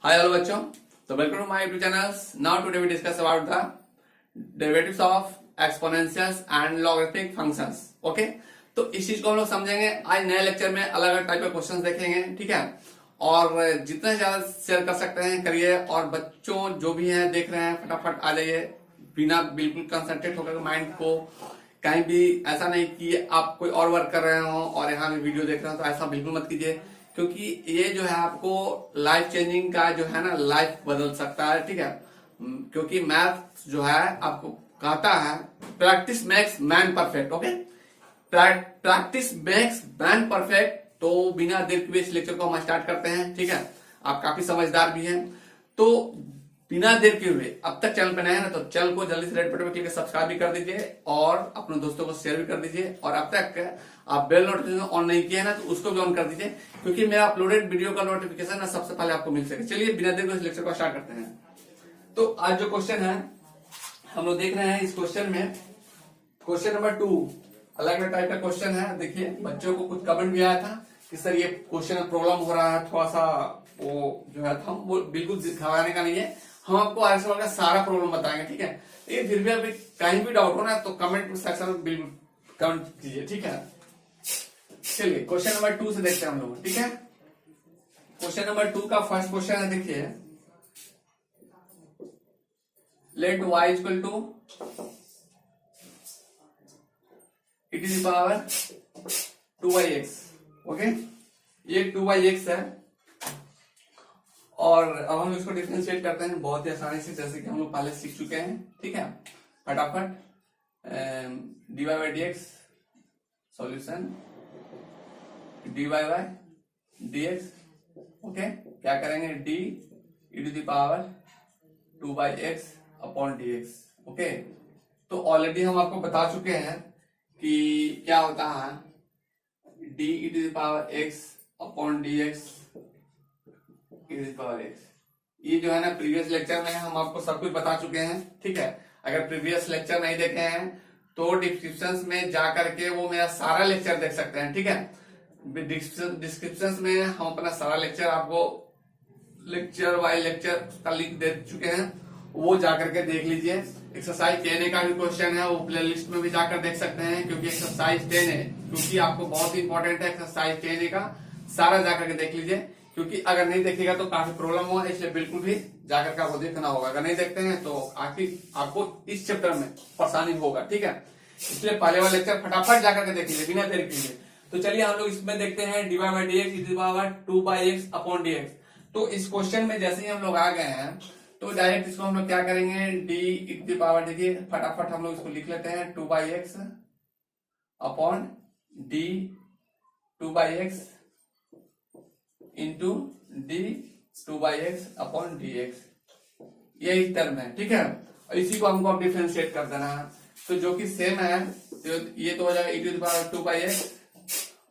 Hi all बच्चों, तो welcome to my YouTube channels. Now today we discuss about the derivatives of exponentials and logarithmic functions. Okay, तो इस चीज को हम लोग समझेंगे। आज नए लेक्चर में अलग अलग टाइप के क्वेश्चंस देखेंगे, ठीक है। और जितना ज्यादा शेयर कर सकते हैं करिए, और बच्चों जो भी हैं देख रहे हैं फटाफट आ जाइए, बिना बिल्कुल कंसंट्रेट होकर माइंड को कहीं भी ऐसा नहीं कि आप कोई और वर्क कर रहे हो और यहाँ भी वीडियो देख रहे हो, तो ऐसा बिल्कुल मत कीजिए, क्योंकि ये जो है आपको लाइफ चेंजिंग का जो है ना, लाइफ बदल सकता है, ठीक है। क्योंकि मैथ जो है आपको कहता है practice makes man perfect. Okay, practice makes man perfect. तो बिना देर किए इस लेक्चर को हम स्टार्ट करते हैं, ठीक है। आप काफी समझदार भी हैं, तो बिना देर के हुए अब तक चैनल पे नए हैं ना, तो चैनल को जल्दी से रेड बटन पर क्लिक सब्सक्राइब भी कर दीजिए और अपने दोस्तों को शेयर भी कर दीजिए। और अब तक आप बेल नोटिफिकेशन ऑन नहीं किए ना, तो उसको भी ऑन कर दीजिए, क्योंकि मेरा अपलोडेड वीडियो का नोटिफिकेशन ना सबसे पहले आपको मिल सके। चलिए बिना देर के इस लेक्चर को स्टार्ट करते हैं। तो आज जो क्वेश्चन है हम लोग देख रहे हैं, इस क्वेश्चन में क्वेश्चन नंबर 2 अलग अलग टाइप का क्वेश्चन है। देखिए, बच्चों को कुछ कमेंट भी आया था कि सर ये क्वेश्चन में प्रॉब्लम हो रहा है, थोड़ा सा वो जो है हम वो बिल्कुल घबराने का नहीं है, हम आपको आगे से का सारा प्रॉब्लम बताएंगे, ठीक है। लेकिन फिर भी अभी कहीं भी डाउट हो ना, तो कमेंट सेक्शन में बिल्कुल कमेंट कीजिए, ठीक है। चलिए क्वेश्चन नंबर 2 से देखते हैं हम लोग, ठीक है। क्वेश्चन नंबर 2 का फर्स्ट क्वेश्चन है, देखिए, let y equal to it is power 2x। Okay, ये 2x है, और अब हम इसको डिफरेंशिएट करते हैं बहुत ही आसानी से, जैसे कि हम लोग पहले सीख चुके हैं, ठीक है। फटाफट dy by dx solution dy by dx। Okay, क्या करेंगे, d e to the power 2/x upon dx। Okay, तो ऑलरेडी हम आपको बता चुके हैं कि क्या होता है d e to the power x upon dx e to the power x। ये जो है ना प्रीवियस लेक्चर में हम आपको सब कुछ बता चुके हैं, ठीक है। अगर प्रीवियस लेक्चर नहीं देखे हैं तो डिस्क्रिप्शन में जाकर के वो मेरा सारा लेक्चर देख सकते हैं, ठीक है। डिस्क्रिप्शन में हम अपना सारा लेक्चर आपको लेक्चर बाय लेक्चर का लिंक दे चुके हैं, वो जाकर के देख लीजिए। एक्सरसाइज 10 का भी क्वेश्चन है, वो प्ले लिस्ट में भी जाकर देख सकते हैं, क्योंकि एक्सरसाइज 10 है, क्योंकि आपको बहुत ही इंपॉर्टेंट है एक्सरसाइज 10 का, सारा जाकर के देख लीजिए। क्योंकि अगर नहीं देखेगा तो काफी प्रॉब्लम होगा, इसलिए बिल्कुल भी जाकर के आपको देखना होगा। अगर नहीं देखते हैं तो आखिर आपको इस चैप्टर में परेशानी होगा, ठीक है। इसलिए पहले वाला लेक्चर फटाफट जाकर के देख लीजिए बिना देर किए। तो चलिए हम लोग इसमें देखते हैं dy by dx e to the power 2/x upon dx। तो इस क्वेश्चन में जैसे ही हम लोग आ गए हैं, तो डायरेक्ट इसको हम लोग क्या करेंगे, d e to the power, देखिए फटाफट हम लोग इसको लिख लेते हैं 2/x अपॉन d 2/x into d 2/x upon dx। यही टर्म है, ठीक है। और इसी को हमको अब डिफरेंशिएट कर देना है, तो जो कि सेम है, तो ये तो हो जाएगा e to the power 2/x,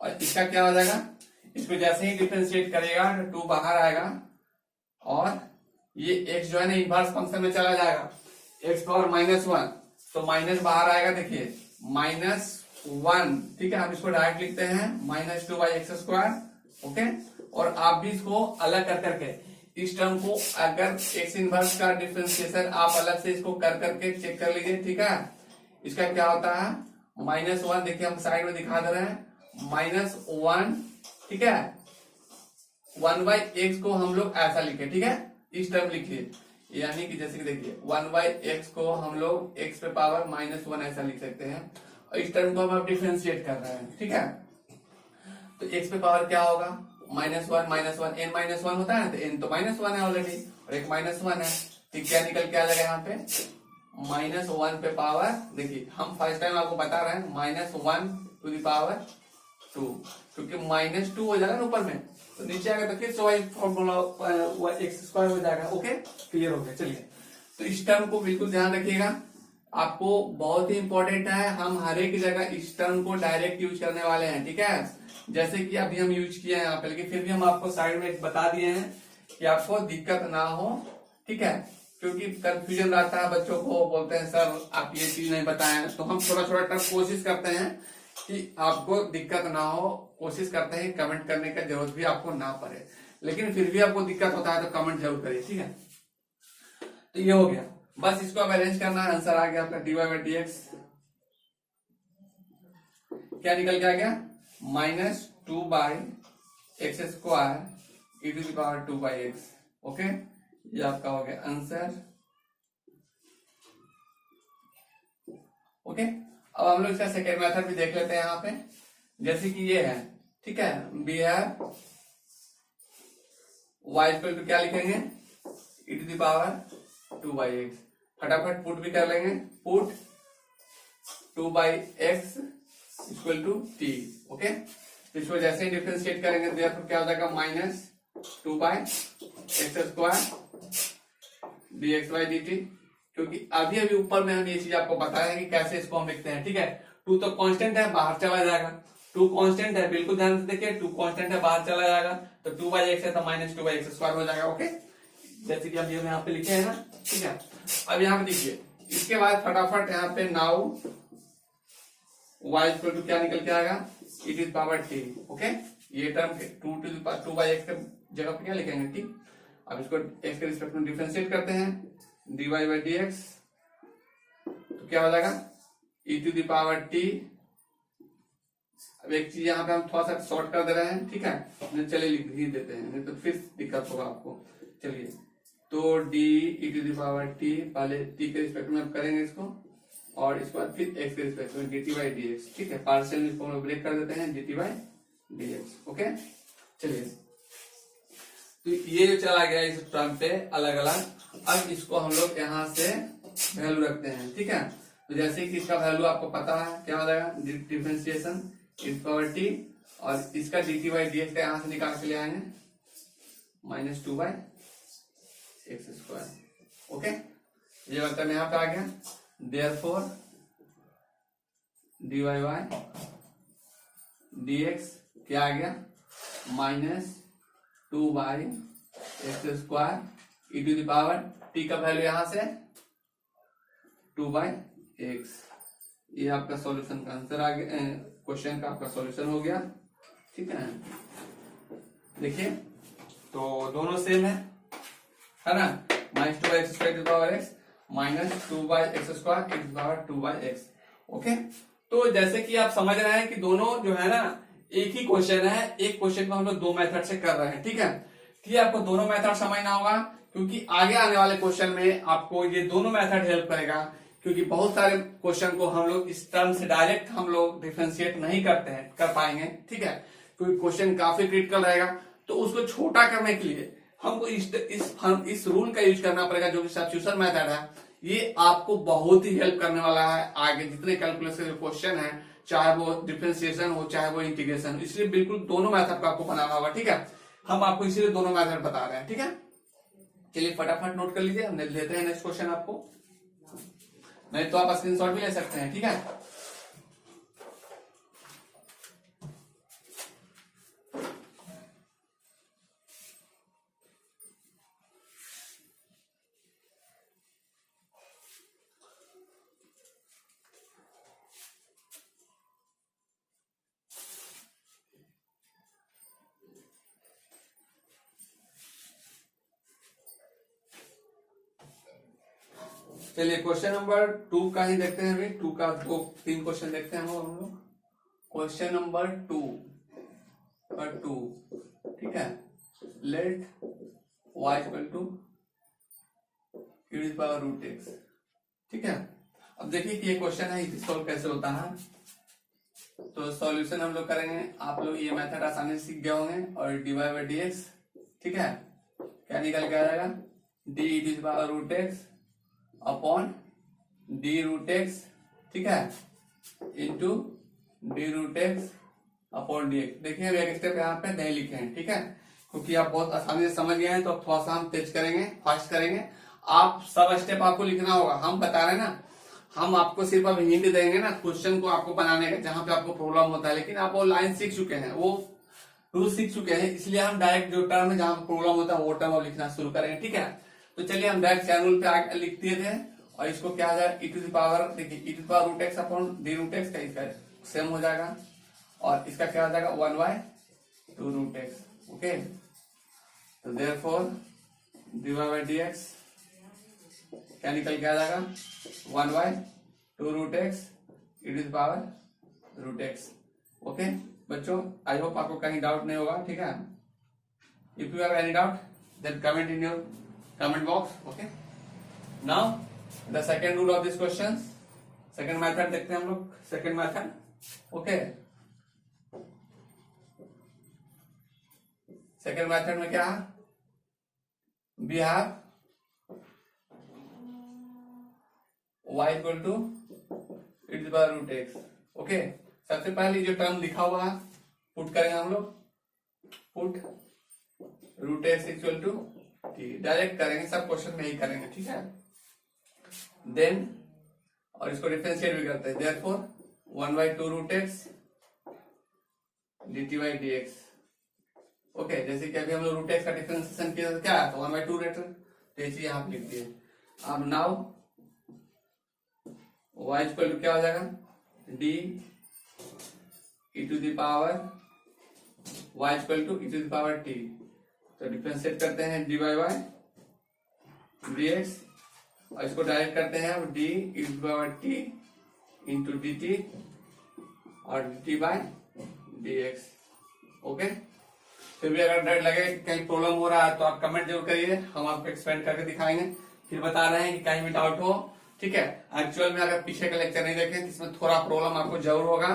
और इसका क्या हो जाएगा, इसको जैसे ही डिफरेंशिएट करेगा तो 2 बाहर आएगा, और ये x जो है ना इनवर्स फंक्शन में चला जाएगा, x पावर -1, तो माइनस बाहर आएगा, देखिए -1, ठीक है। हम इसको डायरेक्ट लिखते हैं -2/x²। ओके, और आप भी इसको अलग कर करके इस टर्म को, अगर x इनवर्स का डिफरेंशिएशन आप अलग से इसको कर करके चेक कर लीजिए, ठीक है। इसका क्या होता है -1, देखिए हम साइड में दिखा दे रहे हैं -1, ठीक है। 1/x को हम लोग ऐसा लिखे, ठीक है, इस टर्म लिखिए, यानी कि जैसे कि देखिए 1/x को हम लोग x पे पावर -1 ऐसा लिख सकते हैं, और इस टर्म को हम अब डिफरेंशिएट कर रहे हैं, ठीक है। तो x पे पावर क्या होगा, -1 -1 n -1 होता है, तो n तो -1 है ऑलरेडी, और एक -1 है, तो क्या निकल के आ जाएगा यहाँ पे -1 पे पावर, देखिए हम फर्स्ट टाइम आपको बता रहे हैं -1 टू द पावर 2, क्योंकि -2 हो जाएगा ना ऊपर में, तो नीचे आएगा तो फिर से वही फॉर्मूला x² हो जाएगा। ओके, क्लियर हो गया। चलिए, तो इस टर्म को बिल्कुल ध्यान रखिएगा, आपको बहुत ही इंपॉर्टेंट है। हम हर एक जगह इस टर्म को डायरेक्ट यूज करने वाले हैं, ठीक है, जैसे कि अभी हम यूज किए हैं यहाँ पे, लेकिन फिर भी हम आपको साइड में बता दिए हैं कि आपको दिक्कत ना हो, ठीक है। क्योंकि कंफ्यूजन रहता है, बच्चों को बोलते हैं सर आप ये चीज नहीं बताएं, तो हम थोड़ा थोड़ा टर्म कोशिश करते हैं कि आपको दिक्कत ना हो, कोशिश करते हैं कमेंट करने का जरूरत भी आपको ना पड़े। लेकिन फिर भी आपको दिक्कत होता है तो कमेंट जरूर करिए, ठीक है। तो ये हो गया, बस इसको अब अरेंज करना है। आंसर आ गया आपका dy बाई डी एक्स, क्या निकल के आ गया, minus 2 by X square E to the power 2 by X. Okay, ये आपका हो गया आंसर। ओके, अब हम लोग इसका सेकेंड मेथड भी देख लेते हैं यहाँ पे। जैसे कि ये है, ठीक है, we have y equal to क्या लिखेंगे, e to the power 2 by x. फटाफट पुट भी कर लेंगे, put 2 by x equal to t. Okay, इसको जैसे ही डिफरेंशिएट करेंगे तो यहाँ क्या हो जाएगा, minus 2 by X square D x by d T. क्योंकि अभी अभी ऊपर में हम ये चीज आपको बताया कि कैसे इसको हम लिखते हैं, ठीक है। 2 तो कांस्टेंट है, बाहर चला जाएगा, 2 कांस्टेंट है, बिल्कुल ध्यान से देखिए, 2 कांस्टेंट है, बाहर चला जाएगा, तो 2 बाई एक्स है तो माइनस 2 बाई एक्स स्क्वायर हो जाएगा। ओके, जैसे कि हम ये यहाँ पे लिखे हैं ना, ठीक है। अब यहाँ पे देखिए, इसके बाद फटाफट यहाँ पे नाउ y इक्वल टू क्या निकल के आएगा, e to the power t. Okay, ये टर्म 2 बाई एक्स के जगह पे क्या लिखेंगे, टी। अब इसको x के रिस्पेक्ट में डिफरेंशिएट करते हैं, dy बाई डी एक्स, तो क्या हो जाएगा, ई टू द पावर टी। अब एक चीज यहाँ पे हम थोड़ा सा शॉर्ट कर दे रहे हैं, ठीक है, चलिए लिख ही देते हैं, नहीं तो फिर दिक्कत होगा आपको। चलिए, तो D E to the power T, पहले t के रिस्पेक्ट में करेंगे इसको, और इसके बाद फिर x के रिस्पेक्ट में dt बाई डी एक्स, ठीक है। पार्शियल इसको हम ब्रेक कर देते हैं, dt by D x. Okay, चलिए, तो ये जो चला गया इस टर्म पे अलग अलग। अब इसको हम लोग यहाँ से वैल्यू रखते हैं, ठीक है। तो जैसे कि इसका वैल्यू आपको पता है, क्या हो जाएगा, डिफरेंशिएशन ई पावर टी, और इसका dt बाई डी एक्स का यहाँ से निकाल के ले आएंगे, minus 2 by X square. Okay, ये मतलब यहाँ पे आ गया, therefore dy by D X क्या आ गया, minus 2 by X square E to the power T का वैल्यू यहां से 2 बाई एक्स। ये आपका सॉल्यूशन का आंसर आ गया, क्वेश्चन का आपका सॉल्यूशन हो गया, ठीक है। देखिए, तो दोनों सेम है ना, minus 2 by X square to power X, minus 2 by X square to power 2 by X. Okay, तो जैसे कि आप समझ रहे हैं कि दोनों जो है ना एक ही क्वेश्चन है, एक क्वेश्चन को हम लोग 2 मेथड से कर रहे हैं, ठीक है। ठीक है, आपको दोनों मेथड समझना होगा, क्योंकि आगे आने वाले क्वेश्चन में आपको ये दोनों मेथड हेल्प करेगा। क्योंकि बहुत सारे क्वेश्चन को हम लोग इस टर्म से डायरेक्ट हम लोग डिफरेंशिएट नहीं कर पाएंगे, ठीक है, क्योंकि क्वेश्चन काफी क्रिटिकल रहेगा। तो उसको छोटा करने के लिए हमको इस रूल का यूज करना पड़ेगा, जो कि सब्स्टिट्यूशन मेथड है। ये आपको बहुत ही हेल्प करने वाला है आगे जितने कैलकुलस के क्वेश्चन है, चाहे वो डिफरेंशिएशन हो चाहे वो इंटीग्रेशन। इसलिए बिल्कुल दोनों मेथड को आपको बनाना होगा, ठीक है। हम आपको इसीलिए दोनों मेथड बता रहे हैं, ठीक है। चलिए फटाफट नोट कर लीजिए, हम लेते हैं नेक्स्ट क्वेश्चन आपको, नहीं तो आप स्क्रीनशॉट भी ले सकते हैं, ठीक है। चलिए क्वेश्चन नंबर 2 का ही देखते हैं, अभी 2 का 2-3 क्वेश्चन देखते हैं हम लोग। क्वेश्चन नंबर 2, ठीक है, let y equal to e to power root X, ठीक है। अब देखिए कि ये क्वेश्चन है, इसे सॉल्व कैसे होता है। तो सॉल्यूशन हम लोग करेंगे, आप लोग ये मेथड आसानी से सीख गए होंगे। और dy बाई डी एक्स, ठीक है, क्या निकल के आ जाएगा, D E to power root x upon D root X, ठीक है, into D root x upon D X. देखिए अब एक स्टेप यहाँ पे नहीं लिखे हैं, ठीक है, क्योंकि आप बहुत आसानी से समझ गए हैं। तो अब थोड़ा सा हम तेज करेंगे, फास्ट करेंगे। आप सब स्टेप आपको लिखना होगा, हम बता रहे हैं ना, हम आपको सिर्फ अब हिंट देंगे ना क्वेश्चन को आपको बनाने का, जहां पे आपको प्रॉब्लम होता है। लेकिन आप वो लाइन सीख चुके हैं, वो रूल सीख चुके हैं, इसलिए हम डायरेक्ट जो टर्म है जहां प्रॉब्लम होता है वो टर्म अब लिखना शुरू करेंगे, ठीक है। तो चलिए हम डायरेक्ट चैनल पे आगे लिख दिए थे, और इसको क्या आ जाएगा, ई टू पावर, देखिए e to power root x upon D root x का इसका सेम हो जाएगा, और इसका क्या आ जाएगा 1 बाय 2 रूट एक्स। ओके, तो देयरफॉर dy बाई dx क्या निकल के आ जाएगा 1 by 2 root X e to the power root X. Okay बच्चों, आई होप आपको कहीं डाउट नहीं होगा, ठीक है। If you have any doubt then comment in your comment box. Okay, now the second rule of this question, second method देखते हैं हम लोग। Second method, okay, second method में क्या है, we have y equal to e to the power root X. Okay, सबसे पहले जो टर्म लिखा हुआ है पुट करेंगे हम लोग, put root X equal to T, direct करेंगे, सब क्वेश्चन में ही करेंगे, ठीक है। देन और इसको डिफरेंशिएट भी करते हैं, therefore 1 by 2 root X dt by dx। Okay, जैसे कि अभी हम लोग रूट एक्स का डिफरेंशिएशन किया तो क्या है, तो 1 बाई 2 रेटर, तो ये चीज यहाँ पे लिख दिए। अब नाउ y इक्वल टू क्या हो जाएगा, d e to the power y equal to e to the power t, तो डिफरेंशिएट करते हैं dy बाई dx और इसको डायरेक्ट करते हैं d e to the power t into dt और dt बाई dx। ओके, फिर भी अगर डर लगे कहीं प्रॉब्लम हो रहा है तो आप कमेंट जरूर करिए, हम आपको एक्सप्लेन करके दिखाएंगे। फिर बता रहे हैं कि कहीं भी डाउट हो, ठीक है। एक्चुअल में अगर पीछे का लेक्चर नहीं देखें तो इसमें थोड़ा प्रॉब्लम आपको जरूर होगा,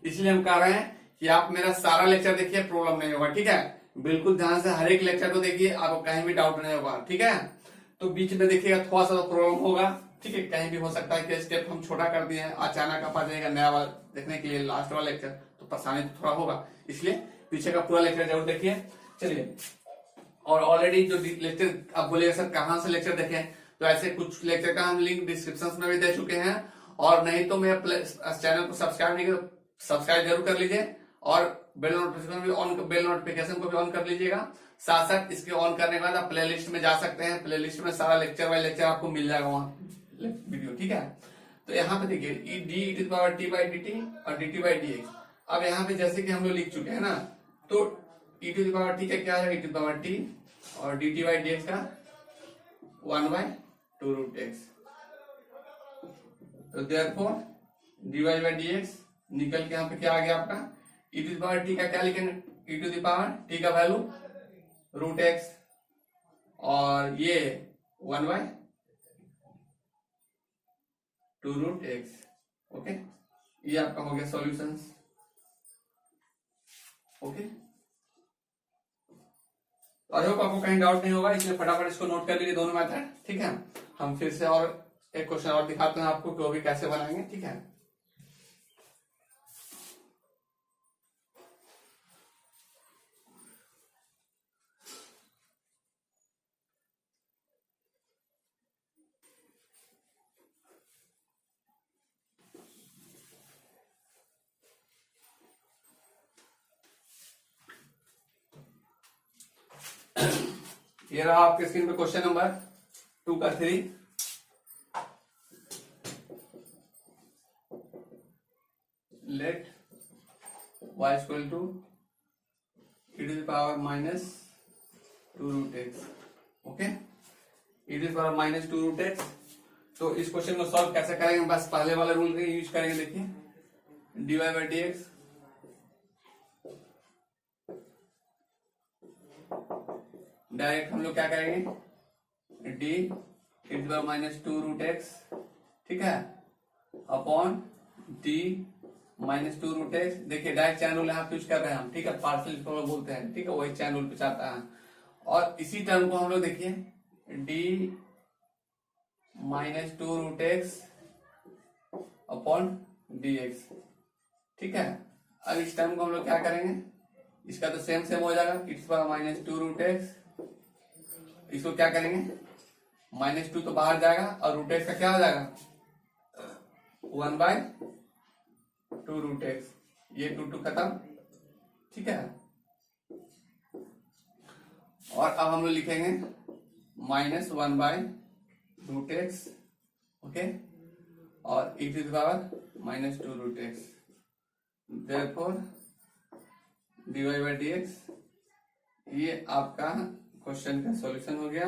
इसलिए हम कह रहे हैं कि आप मेरा सारा लेक्चर देखिए, प्रॉब्लम नहीं होगा, ठीक है। बिल्कुल ध्यान से हर एक लेक्चर को देखिए, आपको कहीं भी डाउट नहीं होगा, ठीक है। तो बीच में देखिएगा थोड़ा सा प्रॉब्लम होगा, ठीक है, कहीं भी हो सकता है कि स्टेप हम छोटा कर दिए, अचानक आप आ जाएगा नया वाला देखने के लिए लास्ट वाला लेक्चर, तो परेशानी तो थोड़ा होगा, इसलिए पीछे का पूरा लेक्चर जरूर देखिए। चलिए, और ऑलरेडी जो लेक्चर आप बोलिएगा सर कहां से लेक्चर देखें, तो ऐसे कुछ लेक्चर का हम लिंक डिस्क्रिप्शन में भी दे चुके हैं, और नहीं तो मेरे चैनल को सब्सक्राइब नहीं कर, सब्सक्राइब जरूर कर लीजिए और बेल नोटिफिकेशन भी ऑन, बेल नोटिफिकेशन को भी ऑन कर लीजिएगा। साथ साथ इसके ऑन करने के बाद आप प्लेलिस्ट में जा सकते हैं, प्लेलिस्ट में सारा लेक्चर वाई लेक्चर आपको मिल जाएगा वहां वीडियो, ठीक है। तो यहाँ पे देखिए d E to the power t by d t और d t by D x. अब यहाँ पे जैसे कि हम लोग लिख चुके हैं ना, तो ई टू द पावर टी का क्या है, ई टू द पावर टी और d t by D x का 1 बाई 2 रूट एक्स। तो देयरफॉर dy बाई dx निकल के यहाँ पे क्या आ गया आपका, e to the power t का क्या लिखेंगे, e to the power t का वैल्यू रूट एक्स और ये 1 बाई 2 रूट एक्स। ओके, ये आपका हो गया सॉल्यूशंस। ओके, आई होप आपको कहीं डाउट नहीं होगा, इसलिए फटाफट इसको नोट कर लीजिए दोनों मेथड, ठीक है। हम फिर से और एक क्वेश्चन और दिखाते हैं आपको कि वो भी कैसे बनाएंगे, ठीक है। ये रहा आपके स्क्रीन पे क्वेश्चन नंबर 2 का 3। Let y equal to e to the power minus 2 root X. Okay, e to the power minus 2 root X. तो इस क्वेश्चन को सॉल्व कैसे करेंगे, बस पहले वाला रूल का यूज करेंगे। देखिए dy by D X direct हम लोग क्या करेंगे, D E to the power minus 2 root X, ठीक है, upon D minus 2 root X. देखिए डायरेक्ट चैन रूल यहाँ यूज कर रहे हैं हम, ठीक है, पार्शियल इसको बोलते हैं, ठीक है, वही चैन रूल पे चाहता है। और इसी टर्म को हम लोग देखिए D minus 2 root x upon D X, ठीक है। अब इस टर्म को हम लोग क्या करेंगे, इसका तो सेम सेम हो जाएगा, it's power minus 2 root x. इसको क्या करेंगे, माइनस 2 तो बाहर जाएगा और रूट एक्स का क्या हो जाएगा 1 बाय 2 रूट एक्स, ये 2 खत्म, ठीक है। और अब हम लोग लिखेंगे minus 1 by root X, okay, और e to the power minus 2 root X. Therefore dy by dx, ये आपका क्वेश्चन का सॉल्यूशन हो गया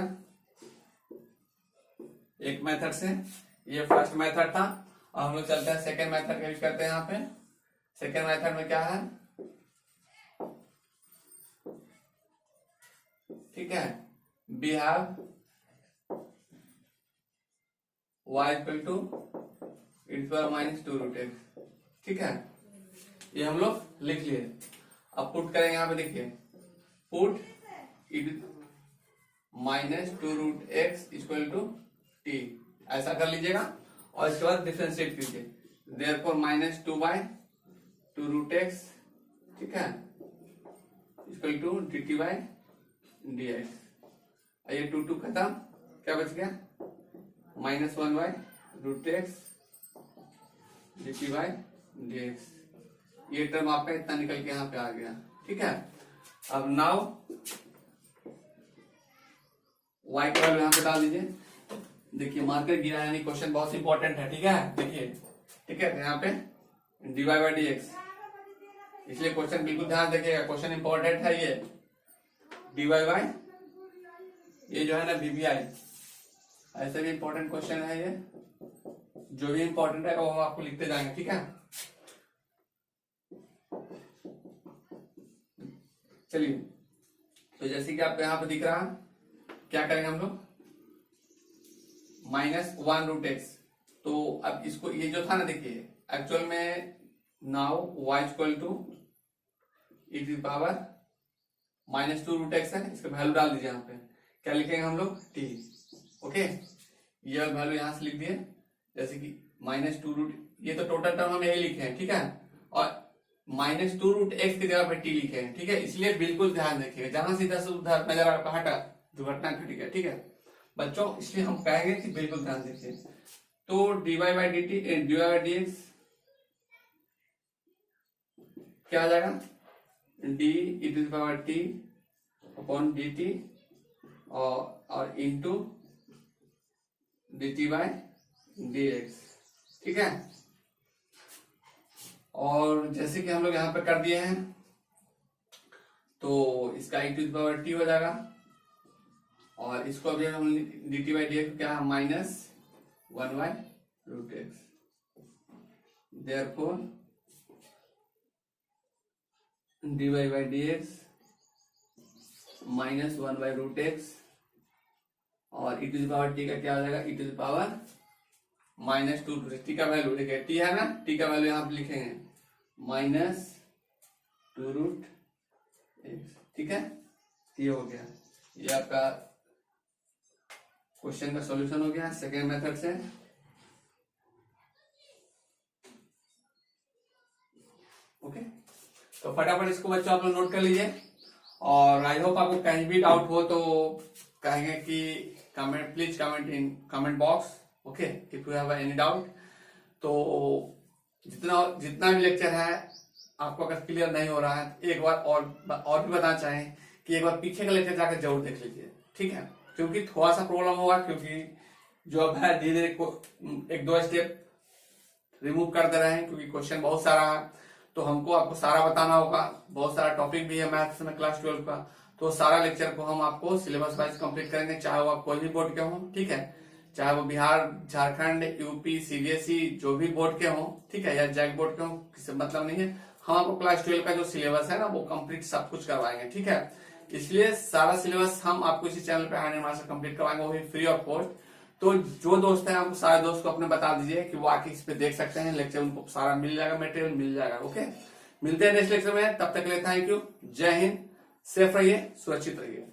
एक मेथड से। ये फर्स्ट मेथड था और हम लोग चलते हैं सेकेंड मेथड का यूज करते हैं। यहाँ पे सेकेंड मेथड में क्या है, ठीक है, we have y equal to (-2√x), ठीक है, ये हम लोग लिख लिए। अब पुट करेंगे यहाँ पे, देखिए put (-2√x equal to t), ऐसा कर लीजिएगा और इसके बाद डिफरेंशिएट कीजिए। देयरफॉर (-2/2√x), ठीक है, इक्वल टू dt/dx। ये 2 खत्म, क्या बच गया, (-1/√x dt/dx। ये टर्म आपका इतना निकल के यहाँ पे आ गया, ठीक है। अब नाउ y का वैल्यू यहाँ पे डाल दीजिए। देखिए मार्कर गिरा है, क्वेश्चन बहुत इंपॉर्टेंट है, ठीक है, देखिए, ठीक है, यहाँ पे dy/dx, इसलिए क्वेश्चन बिल्कुल ध्यान देखिएगा, क्वेश्चन इंपॉर्टेंट है। ये dy/, ये जो है ना VBI, ऐसे भी इंपॉर्टेंट क्वेश्चन है। ये जो भी इंपॉर्टेंट है वो हम आपको लिखते जाएंगे, ठीक है। चलिए, तो जैसे कि आपको यहाँ पे दिख रहा, क्या करेंगे हम लोग, (-1√x), तो अब इसको, ये जो था ना, देखिए एक्चुअल में now y equal to (e⁻−2√x) है, इसका वैल्यू डाल दीजिए। यहाँ पे क्या लिखेंगे हम लोग, t, ओके। ये वैल्यू यहां से लिख दिए, जैसे कि (-2√), ये तो टोटल टर्म हम यही लिखे हैं, ठीक है, और (-2√x) की जगह पे t लिखे हैं, ठीक है। इसलिए बिल्कुल ध्यान रखिएगा, जहां से इधर से उधर नजर आपका हटा, दुर्घटना घट गया, ठीक है बच्चों, इसलिए हम कहेंगे कि बिल्कुल ध्यान देखिए। तो dy/dx क्या आ जाएगा, d(e⁻t/dt) और इंटू dt/dx, ठीक है। और जैसे कि हम लोग यहाँ पे कर दिए हैं, तो इसका e⁻t हो जाएगा, और इसको अभी हम dt/dx क्या है, (-1/√x), देयरफॉर dy/dx (-1/√x), और e⁻t का क्या हो जाएगा, e⁻−2√x। t का वैल्यू देखिए, t है ना, t का वैल्यू यहाँ पे लिखेंगे (-2√x), ठीक है। ये हो गया, ये आपका क्वेश्चन का सॉल्यूशन हो गया सेकेंड मेथड से। ओके, तो फटाफट इसको बच्चों आप लोग नोट कर लीजिए, और आई होप आपको कहीं भी डाउट हो तो कहेंगे कि comment, please comment in comment box, okay, if you have any doubt. तो जितना भी लेक्चर है आपको अगर क्लियर नहीं हो रहा है, एक बार और भी बताना चाहें कि एक बार पीछे का लेक्चर जाकर जरूर देख लीजिए, ठीक है, क्योंकि थोड़ा सा प्रॉब्लम होगा, क्योंकि जो अब है धीरे धीरे 1-2 स्टेप रिमूव कर दे रहे हैं, क्योंकि क्वेश्चन बहुत सारा है, तो हमको आपको सारा बताना होगा। बहुत सारा टॉपिक भी है मैथ्स में क्लास 12 का, तो सारा लेक्चर को हम आपको सिलेबस वाइज कंप्लीट करेंगे, चाहे वो आप कोई भी बोर्ड के हों, ठीक है, चाहे वो बिहार, झारखंड, यूपी, CBSE जो भी बोर्ड के हों, ठीक है, या जैक बोर्ड के हों, किसी मतलब नहीं है, हम आपको क्लास 12 का जो सिलेबस है ना वो कंप्लीट सब कुछ करवाएंगे, ठीक है। इसलिए सारा सिलेबस हम आपको इसी चैनल पे हैंड से कंप्लीट करवाएंगे, वो भी फ्री ऑफ कॉस्ट। तो जो दोस्त हैं आप सारे दोस्त को अपने बता दीजिए कि वो आके इस पे देख सकते हैं लेक्चर, उनको सारा मिल जाएगा, मटेरियल मिल जाएगा, ओके। मिलते हैं नेक्स्ट लेक्चर में, तब तक के लिए थैंक यू, जय हिंद, सेफ रहिए, सुरक्षित रहिए।